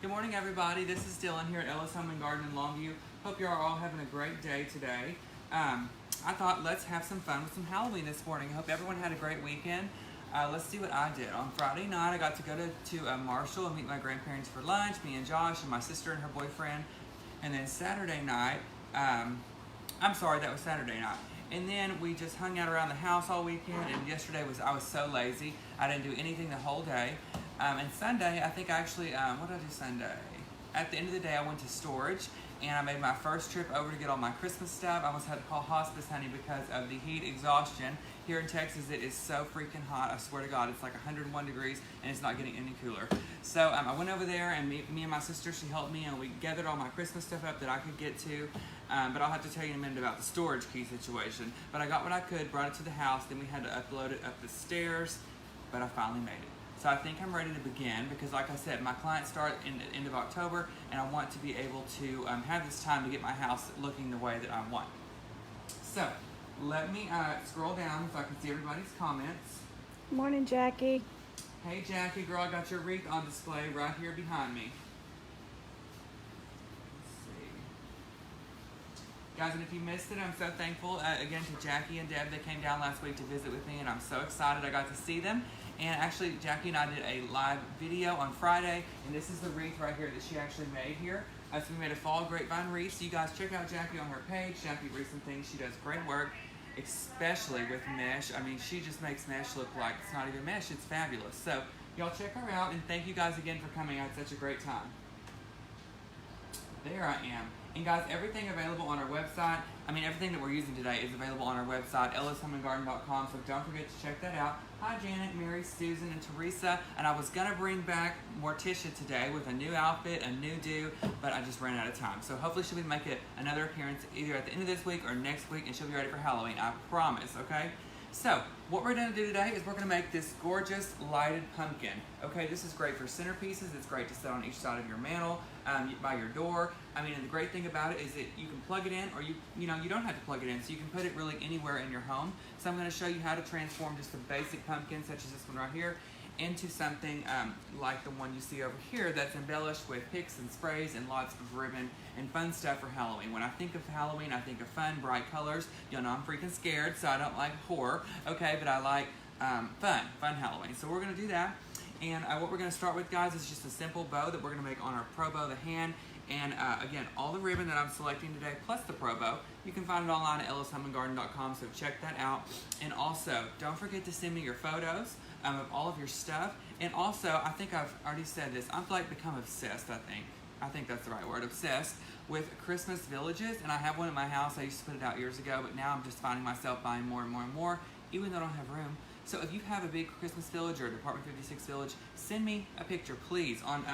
Good morning, everybody. This is Dylan here at Ellis Home and Garden in Longview. Hope you are all having a great day today. I thought let's have some fun with some Halloween this morning. I hope everyone had a great weekend. Let's see what I did. On Friday night, I got to go to Marshall and meet my grandparents for lunch, me and Josh and my sister and her boyfriend. And then Saturday night, that was Saturday night. And then we just hung out around the house all weekend, and yesterday I was so lazy. I didn't do anything the whole day. And Sunday, I think I actually, what did I do Sunday? At the end of the day, I went to storage, and I made my first trip over to get all my Christmas stuff. I almost had to call hospice, honey, because of the heat exhaustion. Here in Texas, it is so freaking hot. I swear to God, it's like 101 degrees, and it's not getting any cooler. So I went over there, and me and my sister, she helped me, and we gathered all my Christmas stuff up that I could get to. But I'll have to tell you in a minute about the storage key situation. But I got what I could, brought it to the house, then we had to upload it up the stairs, but I finally made it. So I think I'm ready to begin because, like I said, my clients start in the end of October, and I want to be able to have this time to get my house looking the way that I want. So let me scroll down so I can see everybody's comments. Morning, Jackie. Hey, Jackie, girl, I got your wreath on display right here behind me. Guys, and if you missed it, I'm so thankful again to Jackie and Deb. They came down last week to visit with me, and I'm so excited I got to see them. And actually, Jackie and I did a live video on Friday, and this is the wreath right here that she actually made here. So we made a fall grapevine wreath. So you guys check out Jackie on her page. Jackie Wreaths and Things. She does great work, especially with mesh. I mean, she just makes mesh look like it's not even mesh. It's fabulous. So y'all check her out, and thank you guys again for coming. I had such a great time. There I am. And guys, everything available on our website, everything that we're using today is available on our website, ellishomeandgarden.com, so don't forget to check that out. Hi Janet, Mary, Susan, and Teresa. And I was going to bring back Morticia today with a new outfit, a new do, but I just ran out of time. So hopefully she'll be making another appearance either at the end of this week or next week, and she'll be ready for Halloween, I promise, okay? So, what we're going to do today is we're going to make this gorgeous lighted pumpkin. Okay, this is great for centerpieces. It's great to set on each side of your mantle, by your door. And the great thing about it is that you can plug it in, or you don't have to plug it in, so you can put it really anywhere in your home. So I'm going to show you how to transform just a basic pumpkin, such as this one right here, into something like the one you see over here that's embellished with picks and sprays and lots of ribbon and fun stuff for Halloween. When I think of Halloween, I think of fun, bright colors. You'll know I'm freaking scared, so I don't like horror, okay, but I like fun Halloween. So we're going to do that. And what we're going to start with, guys, is just a simple bow that we're going to make on our Pro Bow, the hand. And again, all the ribbon that I'm selecting today, plus the Pro Bow, you can find it online at ellishomeandgarden.com, so check that out. And also, don't forget to send me your photos of all of your stuff. And also, I think I've already said this, I've become obsessed, I think that's the right word, obsessed with Christmas villages. And I have one at my house. I used to put it out years ago, but now I'm just finding myself buying more and more and more, even though I don't have room. So if you have a big Christmas village or a Department 56 village, send me a picture, please, on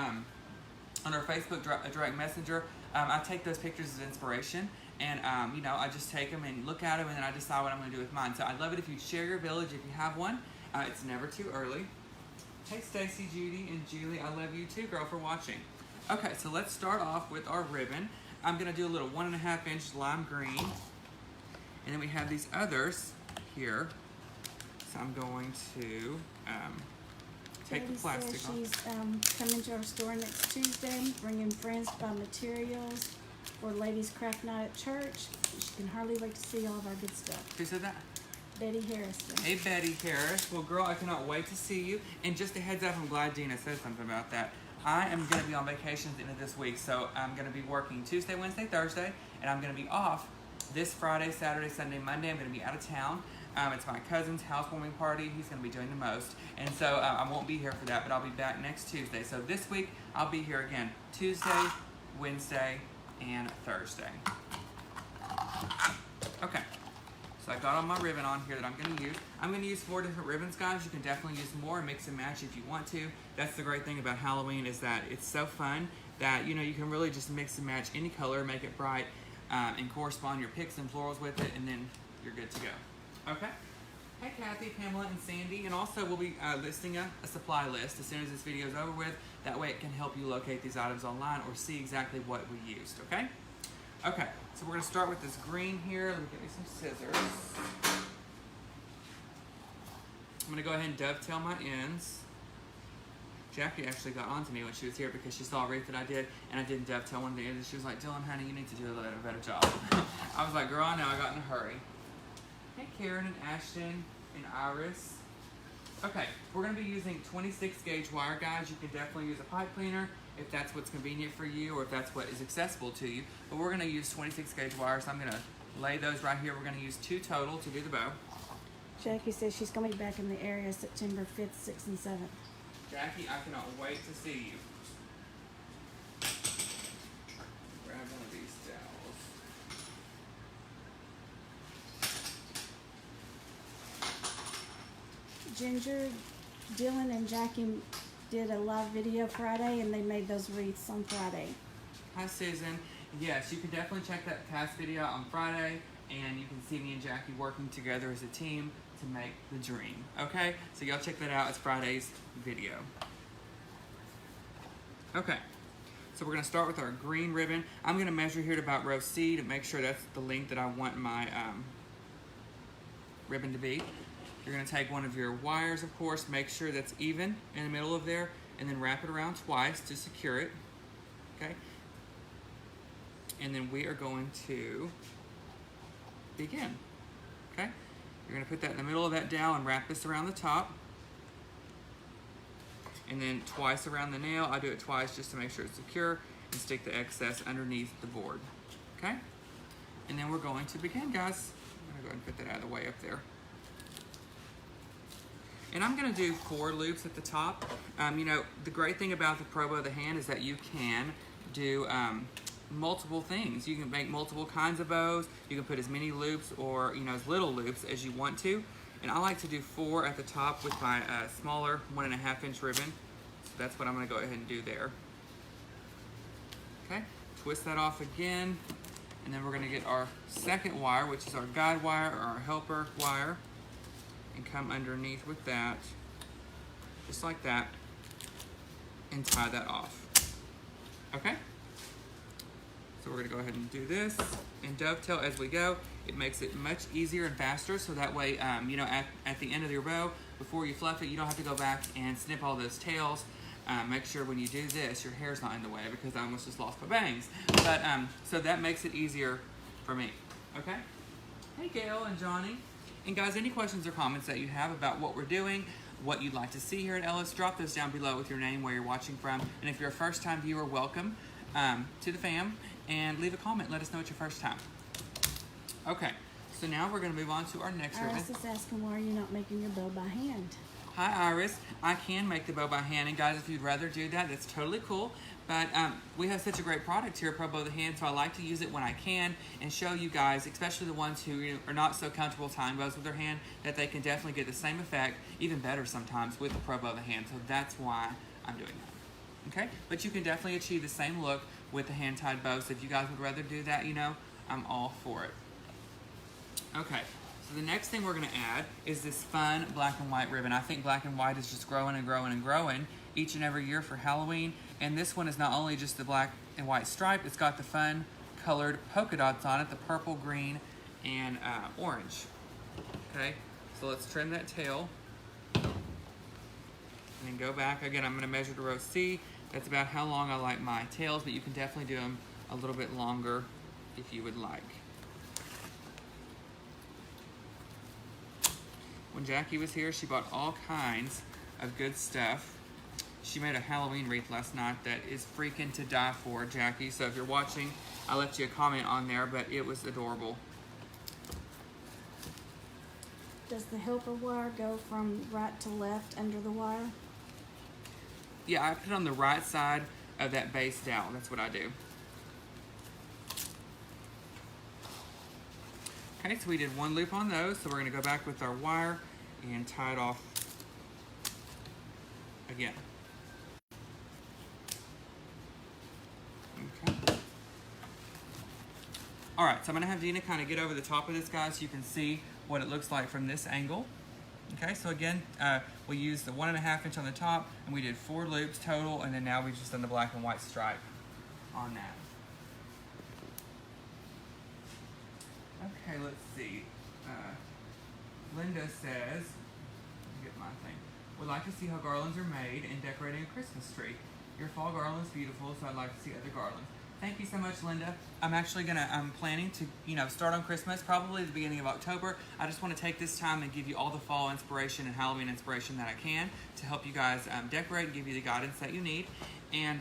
our Facebook direct messenger. I take those pictures as inspiration, and I just take them and look at them, and then I decide what I'm going to do with mine. So I'd love it if you'd share your village if you have one. It's never too early. Hey Stacy, Judy, and Julie, I love you too, girl, for watching. Okay, so let's start off with our ribbon. I'm going to do a little 1.5 inch lime green, and then we have these others here. So I'm going to take the plastic off. She's coming to our store next Tuesday, bringing friends to buy materials for Ladies Craft Night at church. She can hardly wait to see all of our good stuff. Who said that? Betty Harrison. Hey, Betty Harris. Well, girl, I cannot wait to see you. And just a heads up, I'm glad Dina said something about that. I am going to be on vacation at the end of this week, so I'm going to be working Tuesday, Wednesday, Thursday, and I'm going to be off this Friday, Saturday, Sunday, Monday. I'm going to be out of town. It's my cousin's housewarming party. He's going to be doing the most. And so I won't be here for that, but I'll be back next Tuesday. So this week, I'll be here again Tuesday, Wednesday, and Thursday. Okay. So I got all my ribbon on here that I'm going to use. I'm going to use 4 different ribbons, guys. You can definitely use more and mix and match if you want to. That's the great thing about Halloween, is that it's so fun that, you can really just mix and match any color, make it bright, and correspond your picks and florals with it, and then you're good to go. Okay? Hey Kathy, Pamela, and Sandy. And also we'll be listing a supply list as soon as this video is over with. That way it can help you locate these items online or see exactly what we used, okay? Okay, so we're going to start with this green here. Let me get me some scissors. I'm going to go ahead and dovetail my ends. Jackie actually got on to me when she was here because she saw a wreath that I did, and I didn't dovetail one of the ends. She was like, Dylan, honey, you need to do a better job. I was like, girl, I know, I got in a hurry. Hey, Karen and Ashton and Iris. Okay, we're going to be using 26 gauge wire, guys. You can definitely use a pipe cleaner if that's what's convenient for you or if that's what is accessible to you. But we're going to use 26 gauge wire, so I'm going to lay those right here. We're going to use 2 total to do the bow. Jackie says she's going to be back in the area September 5th, 6th, and 7th. Jackie, I cannot wait to see you. Grab one of these towels. Ginger, Dylan, and Jackie did a live video Friday, and they made those wreaths on Friday. Hi, Susan. Yes, you can definitely check that past video out on Friday, and you can see me and Jackie working together as a team to make the dream. Okay, so y'all check that out. It's Friday's video. Okay, so we're gonna start with our green ribbon. I'm gonna measure here to about row C to make sure that's the length that I want my ribbon to be. You're gonna take one of your wires, of course, make sure that's even in the middle of there, and then wrap it around twice to secure it, okay? And then we are going to begin, okay? You're gonna put that in the middle of that dowel and wrap this around the top. And then twice around the nail. I do it twice just to make sure it's secure, and stick the excess underneath the board, okay? And then we're going to begin, guys. I'm gonna go ahead and put that out of the way up there. And I'm gonna do 4 loops at the top. You know, the great thing about the Pro Bow of the Hand is that you can do multiple things. You can make multiple kinds of bows. You can put as many loops or, you know, as little loops as you want to. And I like to do 4 at the top with my smaller 1.5 inch ribbon. So that's what I'm gonna go ahead and do there. Okay, twist that off again. And then we're gonna get our second wire, which is our guide wire or our helper wire, and come underneath with that, just like that, and tie that off. Okay? So we're gonna go ahead and do this and dovetail as we go. It makes it much easier and faster, so that way, you know, at the end of your bow, before you fluff it, you don't have to go back and snip all those tails. Make sure when you do this, your hair's not in the way, because I almost just lost my bangs. But, so that makes it easier for me, okay? Hey, Gail and Johnny. And guys, any questions or comments that you have about what we're doing, what you'd like to see here at Ellis, drop those down below with your name, where you're watching from. And if you're a first-time viewer, welcome to the fam, and leave a comment. Let us know it's your first time. Okay, so now we're going to move on to our next ribbon. Iris is asking, why are you not making your bow by hand? Hi, Iris. I can make the bow by hand, and guys, if you'd rather do that, that's totally cool. But we have such a great product here, Pro Bow of the Hand, so I like to use it when I can and show you guys, especially the ones who are not so comfortable tying bows with their hand, that they can definitely get the same effect, even better sometimes, with the Pro Bow of the Hand. So that's why I'm doing that. Okay? But you can definitely achieve the same look with the hand-tied bow. So if you guys would rather do that, you know, I'm all for it. Okay. So the next thing we're going to add is this fun black and white ribbon. I think black and white is just growing and growing and growing each and every year for Halloween. And this one is not only just the black and white stripe, it's got the fun colored polka dots on it, the purple, green, and orange. Okay, so let's trim that tail. And then go back. Again, I'm going to measure to row C. That's about how long I like my tails, but you can definitely do them a little bit longer if you would like. When Jackie was here, she bought all kinds of good stuff. She made a Halloween wreath last night that is freaking to die for, Jackie. So if you're watching, I left you a comment on there, but it was adorable. Does the helper wire go from right to left under the wire? Yeah, I put it on the right side of that base dowel. That's what I do. Okay, so we did 1 loop on those, so we're going to go back with our wire and tie it off again. Okay. All right, so I'm going to have Dina kind of get over the top of this, guys, so you can see what it looks like from this angle. Okay, so again, we used the 1.5 inch on the top, and we did 4 loops total, and then now we've just done the black and white stripe on that. Okay, let's see. Linda says, let me get my thing. would like to see how garlands are made and decorating a Christmas tree. Your fall garland is beautiful, so I'd like to see other garlands. Thank you so much, Linda. I'm planning to, start on Christmas, probably the beginning of October. I just want to take this time and give you all the fall inspiration and Halloween inspiration that I can to help you guys decorate and give you the guidance that you need. And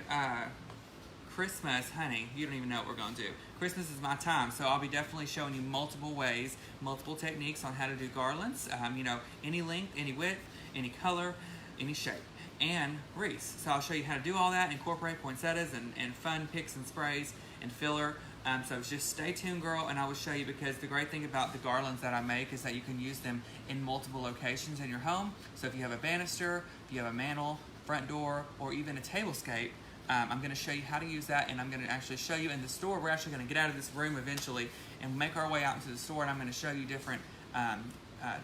Christmas, honey, you don't even know what we're going to do. Christmas is my time, so I'll be definitely showing you multiple ways, multiple techniques on how to do garlands. Any length, any width, any color, any shape, and wreaths. So I'll show you how to do all that, incorporate poinsettias and fun picks and sprays and filler. So just stay tuned, girl, and I will show you, because the great thing about the garlands that I make is that you can use them in multiple locations in your home. So if you have a banister, if you have a mantle, front door, or even a tablescape, I'm going to show you how to use that, and I'm going to actually show you in the store. We're actually going to get out of this room eventually and make our way out into the store, and I'm going to show you different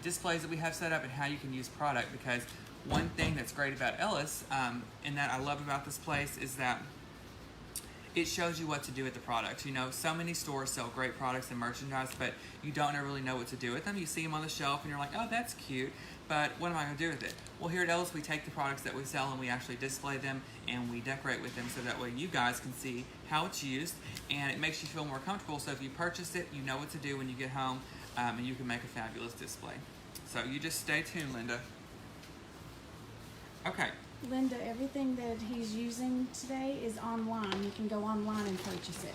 displays that we have set up and how you can use product, because one thing that's great about Ellis and that I love about this place is that it shows you what to do with the product. So many stores sell great products and merchandise, but you don't really know what to do with them. You see them on the shelf and you're like, oh, that's cute, but what am I going to do with it? Well, here at Ellis, we take the products that we sell and we actually display them and we decorate with them, so that way you guys can see how it's used and it makes you feel more comfortable. So if you purchase it, you know what to do when you get home, and you can make a fabulous display. So you just stay tuned, Linda. Okay. Linda, everything that he's using today is online. You can go online and purchase it.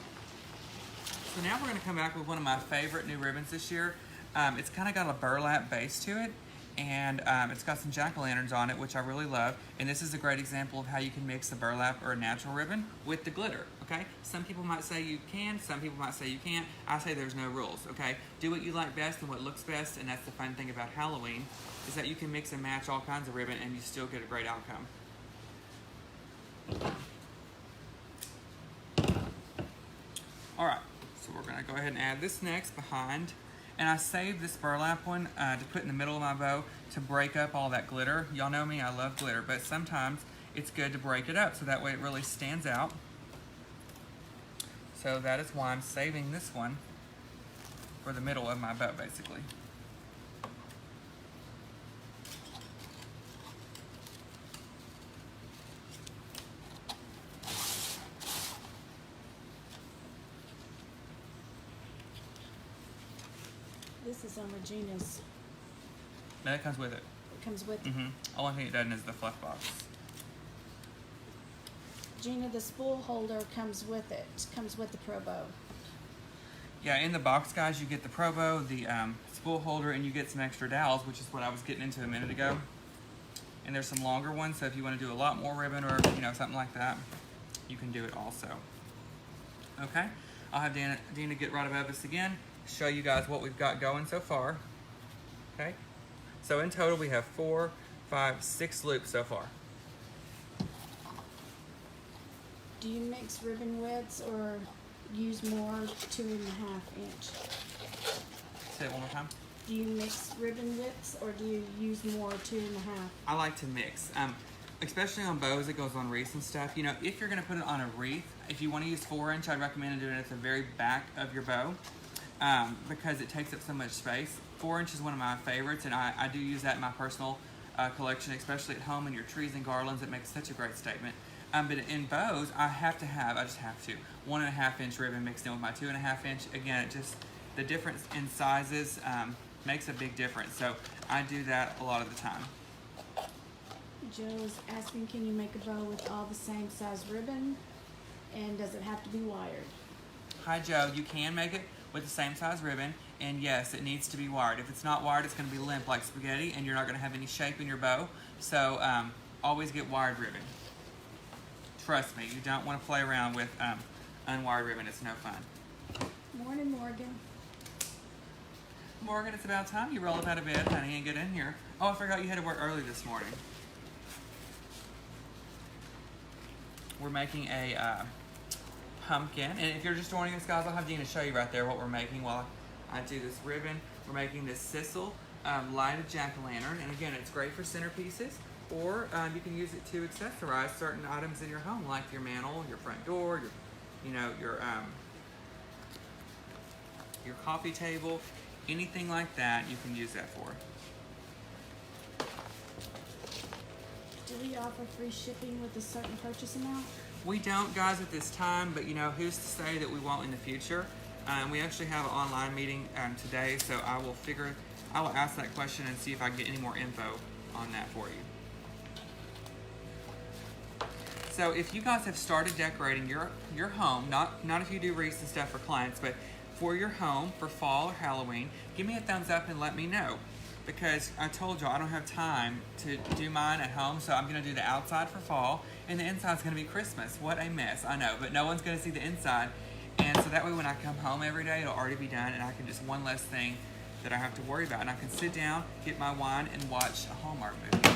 So now we're going to come back with one of my favorite new ribbons this year. It's kind of got a burlap base to it, and it's got some jack-o'-lanterns on it, which I really love. And this is a great example of how you can mix a burlap or a natural ribbon with the glitter, okay? Some people might say you can, some people might say you can't. I say there's no rules, okay? Do what you like best and what looks best, and that's the fun thing about Halloween, is that you can mix and match all kinds of ribbon and you still get a great outcome. All right, so we're gonna go ahead and add this next behind. And I saved this burlap one to put in the middle of my bow to break up all that glitter. Y'all know me, I love glitter, but sometimes it's good to break it up so that way it really stands out. So that is why I'm saving this one for the middle of my bow, basically. This is on Regina's. No, it comes with it. It comes with it. Only thing it doesn't is the fluff box. Gina, the spool holder comes with it. Comes with the Pro Bow. Yeah, in the box, guys, you get the Pro Bow, the spool holder, and you get some extra dowels, which is what I was getting into a minute ago. And there's some longer ones, so if you want to do a lot more ribbon or something like that, you can do it also. Okay, I'll have Dina get right above us again, show you guys what we've got going so far. Okay, so in total we have 4, 5, 6 loops so far. Do you mix ribbon widths or use more 2.5 inch? Say it one more time. Do you mix ribbon widths or do you use more 2.5? I like to mix, especially on bows. It goes on wreaths and stuff. If you're going to put it on a wreath, if you want to use 4 inch, I'd recommend doing it at the very back of your bow. Because it takes up so much space. 4 inch is one of my favorites, and I do use that in my personal collection, especially at home in your trees and garlands. It makes such a great statement. But in bows, I just have to 1.5 inch ribbon mixed in with my 2.5 inch. Again, the difference in sizes makes a big difference. So I do that a lot of the time. Joe's asking, can you make a bow with all the same size ribbon? And does it have to be wired? Hi, Joe. You can make it with the same size ribbon, and yes, it needs to be wired. If it's not wired, it's going to be limp like spaghetti, and you're not going to have any shape in your bow. So always get wired ribbon. Trust me, you don't want to play around with unwired ribbon. It's no fun. Morning, Morgan. Morgan, it's about time you roll up out of bed, honey, and get in here. Oh, I forgot you had to work early this morning. We're making a pumpkin, and if you're just joining us, guys, I'll have Dina show you right there what we're making while I do this ribbon. We're making this sisal lighted jack-o'-lantern, and again, it's great for centerpieces, or you can use it to accessorize certain items in your home, like your mantle, your front door, your coffee table, anything like that. You can use that for. Do we offer free shipping with a certain purchase amount? We don't, guys, at this time, but who's to say that we won't in the future? We actually have an online meeting today, so I will ask that question and see if I can get any more info on that for you. So if you guys have started decorating your home, not if you do wreaths and stuff for clients, but for your home for fall or Halloween, give me a thumbs up and let me know. Because I told y'all I don't have time to do mine at home, so I'm going to do the outside for fall, and the inside's going to be Christmas. What a mess, I know, but no one's going to see the inside. And so that way when I come home every day, it'll already be done, and I can just one less thing that I have to worry about. And I can sit down, get my wine, and watch a Hallmark movie.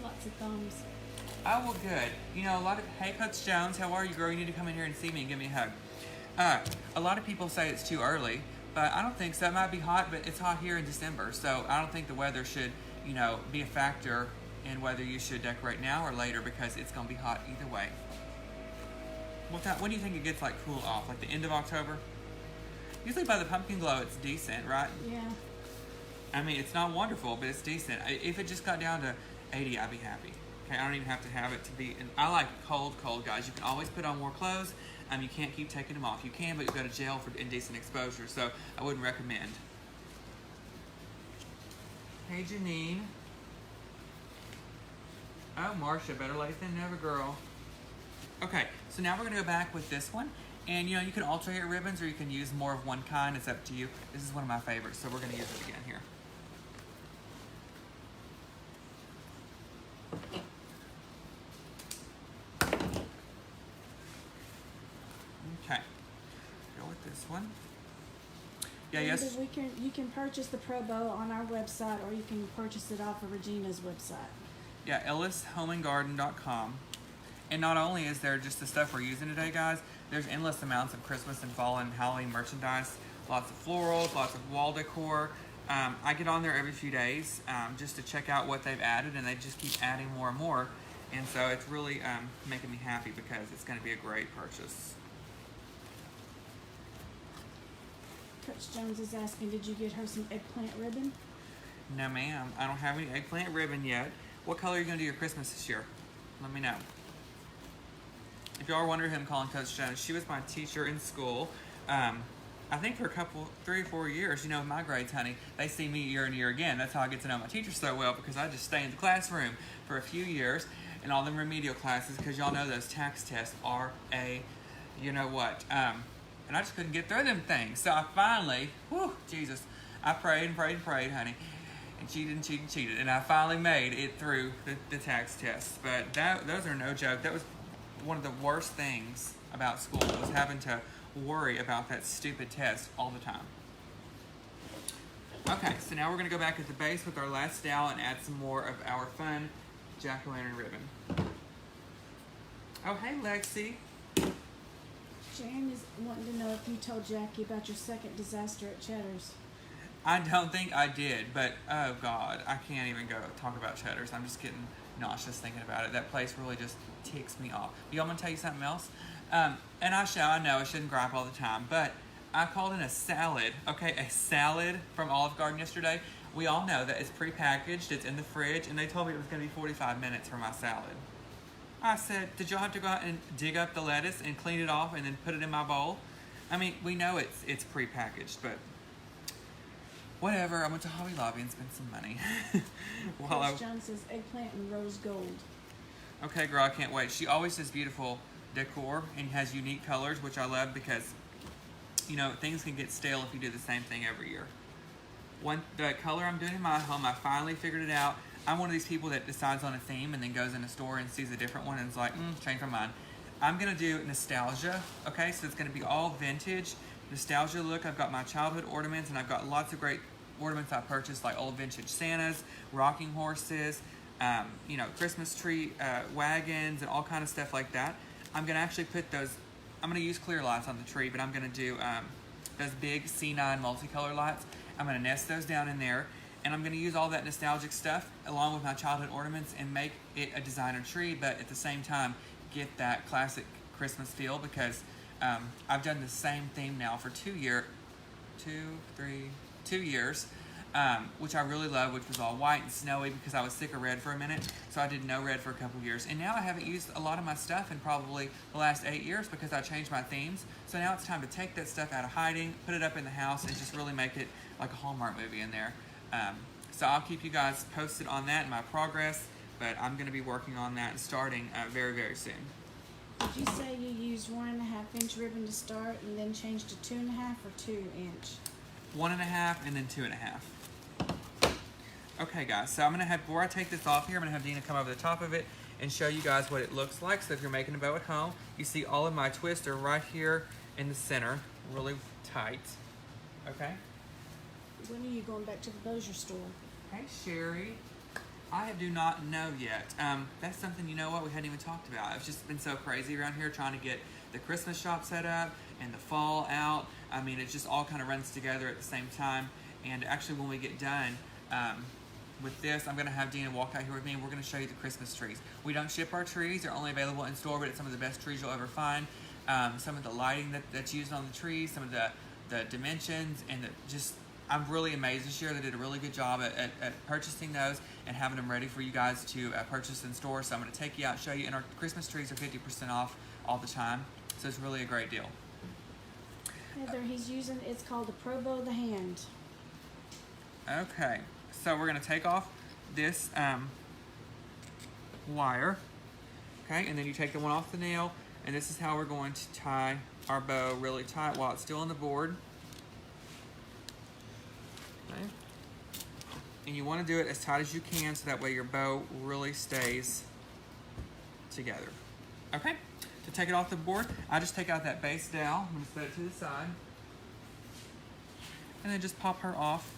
Lots of thumbs. Oh, well, good. Hey, Coach Jones, how are you, girl? You need to come in here and see me and give me a hug. A lot of people say it's too early, but I don't think so. It might be hot, but it's hot here in December, so I don't think the weather should, be a factor in whether you should decorate now or later, because it's going to be hot either way. When do you think it gets, cool off? Like the end of October? Usually by the pumpkin glow, it's decent, right? Yeah. I mean, it's not wonderful, but it's decent. If it just got down to 80, I'd be happy. Okay, I don't even have to have it to be, and I like cold, guys. You can always put on more clothes. You can't keep taking them off. You can, but you go to jail for indecent exposure, so I wouldn't recommend. Hey, Janine. Oh, Marcia, better late than never, girl. Okay, so now we're going to go back with this one. And, you can alternate ribbons, or you can use more of one kind. It's up to you. This is one of my favorites, so we're going to use it again here. Okay, go with this one. Yeah, yes. You can purchase the Pro Bow on our website, or you can purchase it off of Regina's website. Yeah, ellishomeandgarden.com. And not only is there just the stuff we're using today, guys, there's endless amounts of Christmas and fall and Halloween merchandise. Lots of florals, lots of wall decor. I get on there every few days just to check out what they've added, and they just keep adding more and more. And so it's really making me happy, because it's going to be a great purchase. Coach Jones is asking, did you get her some eggplant ribbon? No, ma'am. I don't have any eggplant ribbon yet. What color are you going to do your Christmas this year? Let me know. If y'all are wondering who I'm calling Coach Jones, she was my teacher in school. I think for 3 or 4 years, my grades, honey, they see me year and year again. That's how I get to know my teachers so well, because I just stay in the classroom for a few years and all them remedial classes, because y'all know those tax tests are and I just couldn't get through them things. So I finally, Jesus, I prayed and prayed and prayed, honey, and cheated, and I finally made it through the tax tests. But those are no joke. That was one of the worst things about school, was having to worry about that stupid test all the time. Okay, so now we're going to go back at the base with our last dowel and add some more of our fun jack-o'-lantern ribbon. Oh, hey, Lexi. Jan is wanting to know if you told Jackie about your second disaster at Cheddar's. I don't think I did, but oh God, I can't even go talk about Cheddar's. I'm just getting nauseous thinking about it. That place really just ticks me off. Y'all want to tell you something else? And I know I shouldn't gripe all the time, but I called in a salad, a salad from Olive Garden yesterday. We all know that it's prepackaged, it's in the fridge, and they told me it was going to be 45 minutes for my salad. I said, did y'all have to go out and dig up the lettuce and clean it off and then put it in my bowl? I mean, we know it's prepackaged, but whatever. I went to Hobby Lobby and spent some money. Coach John says eggplant and rose gold. Okay, girl, I can't wait. She always does beautiful decor and has unique colors, which I love, because, things can get stale if you do the same thing every year. The color I'm doing in my home, I finally figured it out. I'm one of these people that decides on a theme and then goes in a store and sees a different one and is like, change my mind. I'm going to do nostalgia, okay? So it's going to be all vintage, nostalgia look. I've got my childhood ornaments, and I've got lots of great ornaments I purchased, like old vintage Santas, rocking horses, Christmas tree wagons, and all kind of stuff like that. I'm going to actually put those, I'm going to use clear lights on the tree, but I'm going to do those big C9 multicolor lights. I'm going to nest those down in there. And I'm going to use all that nostalgic stuff along with my childhood ornaments and make it a designer tree, but at the same time get that classic Christmas feel, because I've done the same theme now for 2 years. which I really love, which was all white and snowy because I was sick of red for a minute. So I did no red for a couple years. And now I haven't used a lot of my stuff in probably the last 8 years because I changed my themes. So now it's time to take that stuff out of hiding, put it up in the house, and just really make it like a Hallmark movie in there. So I'll keep you guys posted on that and my progress, but I'm going to be working on that and starting very, very soon. Did you say you used 1.5-inch ribbon to start and then changed to 2.5 or 2-inch? 1.5 and then 2.5. Okay guys, so I'm gonna have, before I take this off here, I'm gonna have Dina come over the top of it and show you guys what it looks like. So if you're making a bow at home, you see all of my twists are right here in the center, really tight, okay? When are you going back to the Bossier store? Hey Sherry, I do not know yet. That's something, you know what, we hadn't even talked about. It's just been so crazy around here trying to get the Christmas shop set up and the fall out. I mean, it just all kind of runs together at the same time. And actually when we get done, with this, I'm going to have Dina walk out here with me and we're going to show you the Christmas trees. We don't ship our trees. They're only available in store, but it's some of the best trees you'll ever find. Some of the lighting that's used on the trees, some of the dimensions, and I'm really amazed this year. They did a really good job at purchasing those and having them ready for you guys to purchase in store. So I'm going to take you out and show you. And our Christmas trees are 50% off all the time. So it's really a great deal. Heather, he's using, it's called the Pro Bow of the Hand. Okay. So we're going to take off this wire, okay, and then you take the one off the nail, and this is how we're going to tie our bow really tight while it's still on the board. Okay. And you want to do it as tight as you can so that way your bow really stays together. Okay, to take it off the board, I just take out that base dowel. I'm going to set it to the side, and then just pop her off.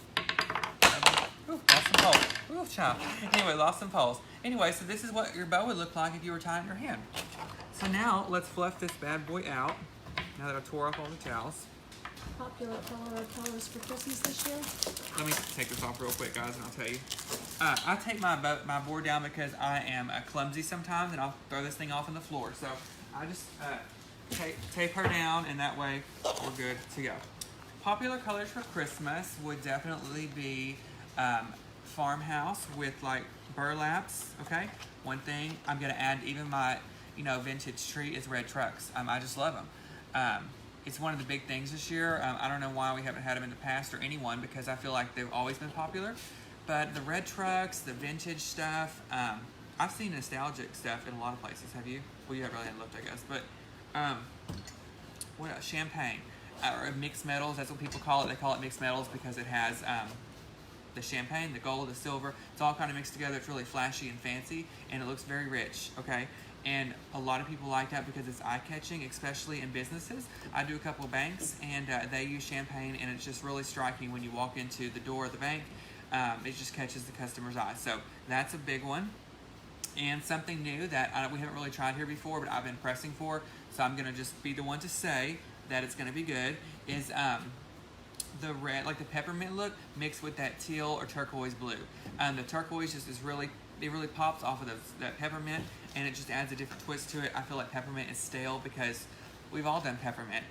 Ooh, lost some poles. Ooh, child. Anyway, lost some poles. Anyway, so this is what your bow would look like if you were tying your hand. So now, let's fluff this bad boy out, now that I tore off all the towels. Popular color or colors for Christmas this year? Let me take this off real quick, guys, and I'll tell you. I take my board down because I am clumsy sometimes, and I'll throw this thing off on the floor. So I just tape her down, and that way we're good to go. Popular colors for Christmas would definitely be farmhouse with like burlaps, okay? One thing I'm gonna add, even my vintage tree, is red trucks. I just love them. It's one of the big things this year. I don't know why we haven't had them in the past, or anyone, because I feel like they've always been popular. But the red trucks, the vintage stuff, I've seen nostalgic stuff in a lot of places. Have you? Well, you haven't really looked, I guess. But what else? Champagne, or mixed metals, that's what people call it. They call it mixed metals because it has the champagne, the gold, the silver, it's all kind of mixed together. It's really flashy and fancy, and it looks very rich, okay? And a lot of people like that because it's eye-catching, especially in businesses. I do a couple of banks, and they use champagne, and it's just really striking when you walk into the door of the bank. It just catches the customer's eye. So that's a big one. And something new that we haven't really tried here before, but I've been pressing for, so I'm going to just be the one to say that it's going to be good, is the red, like the peppermint look, mixed with that teal or turquoise blue. The turquoise just is really, it really pops off of that peppermint, and it just adds a different twist to it. I feel like peppermint is stale because we've all done peppermint,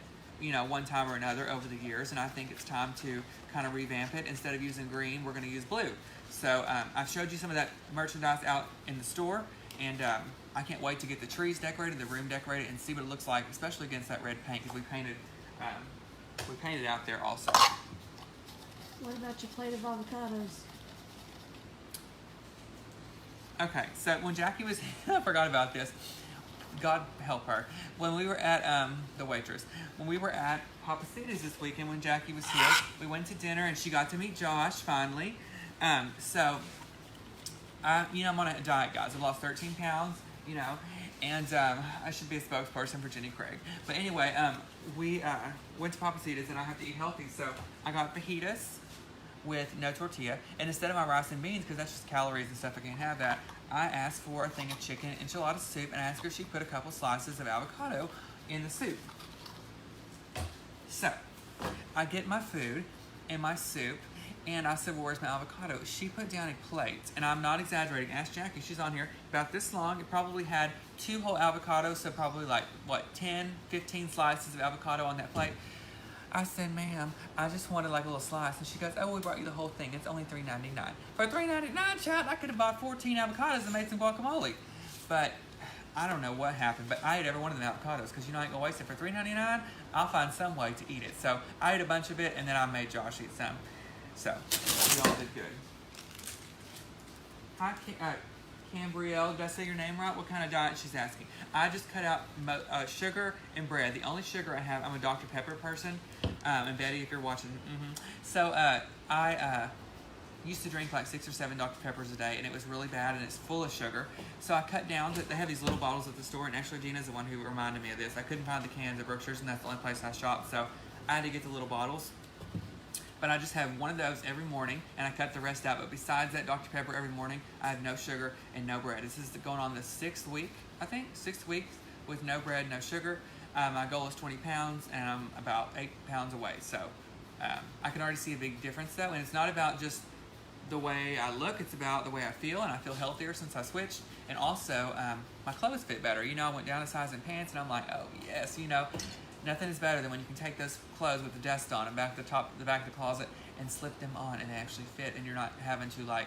one time or another over the years, and I think it's time to kind of revamp it. Instead of using green, we're going to use blue. So I've showed you some of that merchandise out in the store, and I can't wait to get the trees decorated, the room decorated, and see what it looks like, especially against that red paint, because we painted out there also. What about your plate of avocados? Okay, so when Jackie was, I forgot about this. God help her. When we were at the waitress, when we were at Papacita's this weekend, when Jackie was here, we went to dinner and she got to meet Josh finally. I'm on a diet, guys. I lost 13 pounds, and I should be a spokesperson for Jenny Craig. But anyway, we went to Papacita's, and I have to eat healthy, so I got fajitas with no tortilla, and instead of my rice and beans, because that's just calories and stuff, I can't have that, I asked for a thing of chicken enchilada soup, and I asked her if she put a couple slices of avocado in the soup. So I get my food and my soup, and I said, well, where's my avocado? She put down a plate, and I'm not exaggerating. Ask Jackie, she's on here, about this long. It probably had 2 whole avocados, so probably like, 10, 15 slices of avocado on that plate. I said, ma'am, I just wanted like a little slice. And she goes, oh, we brought you the whole thing. It's only $3.99. For $3.99, child, I could have bought 14 avocados and made some guacamole. But I don't know what happened, but I ate every one of the avocados because, you know, I ain't gonna waste it. For $3.99, I'll find some way to eat it. So I ate a bunch of it, and then I made Josh eat some. So we all did good. Hi, Cambrielle, did I say your name right? What kind of diet? She's asking. I just cut out sugar and bread. The only sugar I have, I'm a Dr. Pepper person. And Betty, if you're watching, So I used to drink like 6 or 7 Dr. Peppers a day, and it was really bad, and it's full of sugar. So I cut down to, they have these little bottles at the store, and actually Gina's the one who reminded me of this. I couldn't find the cans at Brookshire's, and that's the only place I shop, so I had to get the little bottles. But I just have one of those every morning, and I cut the rest out. But besides that Dr. Pepper every morning, I have no sugar and no bread. This is going on the 6th week, I think, 6 weeks with no bread, no sugar. My goal is 20 pounds, and I'm about 8 pounds away. So I can already see a big difference, though. And it's not about just the way I look, it's about the way I feel, and I feel healthier since I switched. And also, my clothes fit better. You know, I went down a size in pants, and I'm like, oh, yes, you know. Nothing is better than when you can take those clothes with the dust on and back to the back of the closet and slip them on, and they actually fit, and you're not having to, like,